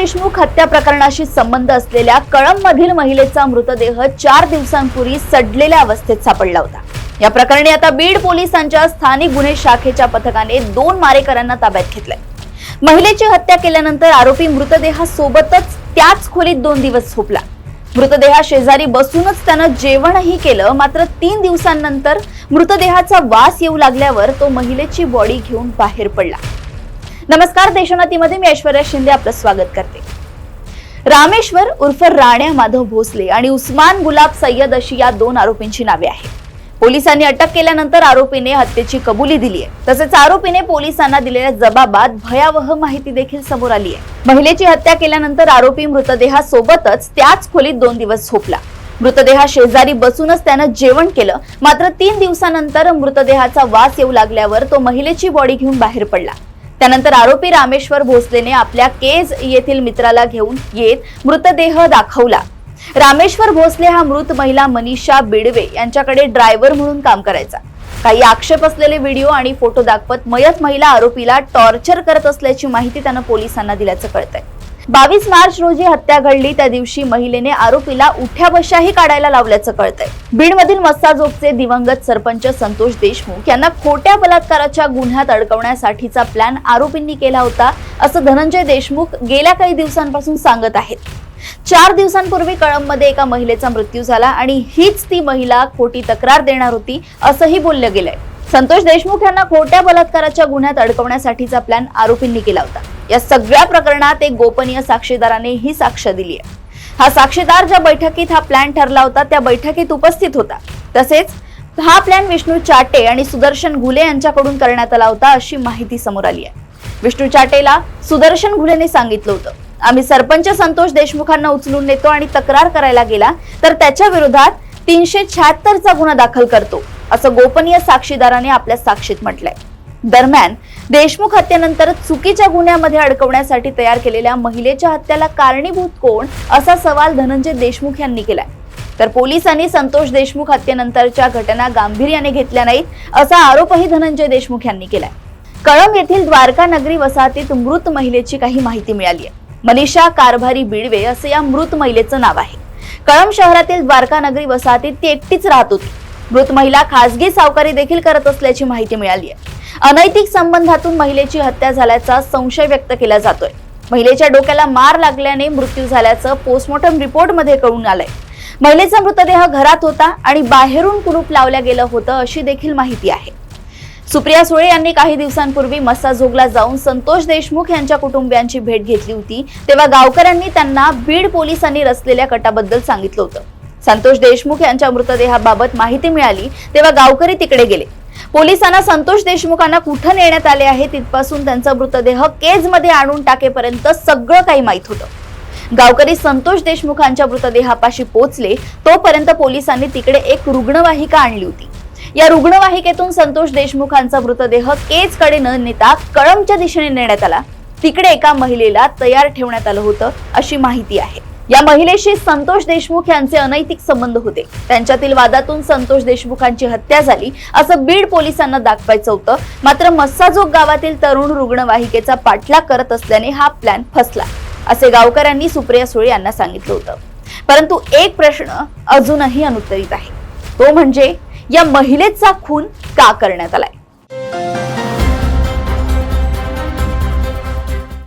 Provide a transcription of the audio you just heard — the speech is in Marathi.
देशमुख हत्या प्रकरणाशी संबंध असलेल्या कळंबमधील महिलेचा मृतदेह 4 दिवसांपूर्वी सडलेल्या अवस्थेत सापडला होता। या प्रकरणी आता बीड पोलिसांच्या स्थानिक गुन्हे शाखेच्या पथकाने 2 मारेकऱ्यांना ताब्यात घेतलंय। महिलेची हत्या केल्यानंतर आरोपी मृतदेहासोबतच त्याच खोलीत 2 दिवस झोपला। मृतदेहा शेजारी बसूनच त्यानं जेवणही केलं, मात्र 3 दिवसांनंतर मृतदेहाचा वास येऊ लागल्यावर तो महिलेची बॉडी घेऊन बाहेर पडला। नमस्कार, देशोन्नतीमध्ये मी ऐश्वर्या शिंदे आपलं स्वागत करते। रामेश्वर उर्फ राण्या माधव भोसले आणि उस्मान गुलाब सय्यद अशी या 2 आरोपींची नावे आहेत। पोलिसांनी अटक केल्यानंतर आरोपीने हत्येची कबुली दिली आहे। तसेच आरोपीने पोलिसांना दिलेल्या जबाबात भयावह माहिती देखील समोर आली आहे। महिलेची हत्या केल्यानंतर आरोपी मृतदेहासोबतच त्याच खोलीत 2 दिवस झोपला। मृतदेहा शेजारी बसूनच त्यानं जेवण केलं, मात्र 3 दिवसानंतर मृतदेहाचा वास येऊ लागल्यावर तो महिलेची बॉडी घेऊन बाहेर पडला। त्यानंतर आरोपी रामेश्वर भोसलेने आपल्या केज येथील मित्राला घेऊन येत मृतदेह दाखवला। रामेश्वर भोसले हा मृत महिला मनीषा बिडवे यांच्याकडे ड्रायव्हर म्हणून काम करायचा। काही आक्षेप असलेले व्हिडिओ आणि फोटो दाखवत मयत महिला आरोपीला टॉर्चर करत असल्याची माहिती त्यानं पोलिसांना दिल्याचं कळतंय। 22 मार्च रोजी हत्या घडली, त्या दिवशी महिलेने आरोपीला उठ्या बशाही काढायला लावल्याचं कळतंय। बीडमधील मस्साजोगचे दिवंगत सरपंच संतोष देशमुख यांना खोट्या बलात्काराच्या गुन्ह्यात अडकवण्यासाठीचा प्लॅन आरोपींनी केला होता, असं धनंजय देशमुख गेल्या काही दिवसांपासून सांगत आहेत। 4 दिवसांपूर्वी कळंबमध्ये एका महिलेचा मृत्यू झाला आणि हीच ती महिला खोटी तक्रार देणार होती, असंही बोललं गेलंय। संतोष देशमुख यांना खोट्या बलात्काराच्या गुन्ह्यात अडकवण्यासाठीचा प्लॅन आरोपींनी केला होता। या सगळ्या प्रकरणात एक गोपनीय साक्षीदाराने ही साक्ष दिली आहे। हा साक्षीदार ज्या बैठकीत हा प्लॅन ठरला होता त्या बैठकीत उपस्थित होता। तसेच हा प्लॅन विष्णू चाटे आणि सुदर्शन घुले यांच्याकडून करण्यात आला होता, अशी माहिती समोर आली आहे। विष्णू चाटेला सुदर्शन घुलेने सांगितलं होतं, आम्ही सरपंच संतोष देशमुखांना उचलून नेतो आणि तक्रार करायला गेला तर त्याच्या विरोधात 376 चा गुन्हा दाखल करतो, असं गोपनीय साक्षीदाराने आपल्या साक्षीत म्हटलंय। दरम्यान देशमुख हत्येनंतर चुकीच्या गुन्ह्यामध्ये अडकवण्यासाठी तयार केलेल्या महिलेच्या हत्येला कारणीभूत कोण, असा सवाल धनंजय देशमुख यांनी केलाय। तर पोलिसांनी संतोष देशमुख हत्येनंतरच्या घटना गांभीर्याने घेतल्या नाहीत, असा आरोपही धनंजय देशमुख यांनी केलाय। कळंब येथील द्वारका नगरी वसाहतीत मृत महिलेची काही माहिती मिळाली आहे। मनीषा कारभारी बिडवे असं या मृत महिलेचं नाव आहे। कळंब शहरातील द्वारका नगरी वसाहतीत ती एकटीच राहत होती। मृत महिला खासगी सावकारी देखील करत असल्याची माहिती मिळाली आहे। अनैतिक संबंधातून महिलेची हत्या झाल्याचा संशय व्यक्त केला जातोय। महिलेच्या डोक्याला मार लागल्याने मृत्यू झाल्याचं पोस्टमॉर्टम रिपोर्टमध्ये कळून आलंय। महिलेचा मृतदेह घरात होता आणि बाहेरून कुलूप लावलं गेलं होतं, अशी देखील माहिती आहे। सुप्रिया सुळे यांनी काही दिवसांपूर्वी मस्साजोगला जाऊन संतोष देशमुख यांच्या कुटुंबियांची भेट घेतली होती, तेव्हा गावकऱ्यांनी त्यांना बीड पोलिसांनी रचलेल्या कटाबद्दल सांगितलं होतं। संतोष देशमुख यांच्या मृतदेहाबाबत माहिती मिळाली तेव्हा गावकरी तिकडे गेले। पोलिसांना संतोष देशमुखांना कुठं नेण्यात आले आहे तिथपासून त्यांचा मृतदेह केजमध्ये आणून टाकेपर्यंत सगळं काही माहित होतं। गावकरी संतोष देशमुखांच्या मृतदेहापाशी पोहोचले तोपर्यंत पोलिसांनी तिकडे एक रुग्णवाहिका आणली होती। या रुग्णवाहिकेतून संतोष देशमुखांचा मृतदेह केजकडे न नेता कळंबच्या दिशेने नेण्यात आला। तिकडे एका महिलेला तयार ठेवण्यात आलं होतं, अशी माहिती आहे। या महिलेशी संतोष देशमुख यांचे अनैतिक संबंध होते। त्यांच्यातील वादातून संतोष देशमुखांची हत्या झाली असं बीड पोलिसांना दाखवायचं होतं, मात्र मस्साजोग गावातील तरुण रुग्णवाहिकेचा पाठलाग करत असल्याने हा प्लॅन फसला, असे गावकऱ्यांनी सुप्रिया सुळे यांना सांगितलं होतं। परंतु एक प्रश्न अजूनही अनुत्तरित आहे, तो म्हणजे या महिलेचा खून का करण्यात आलाय।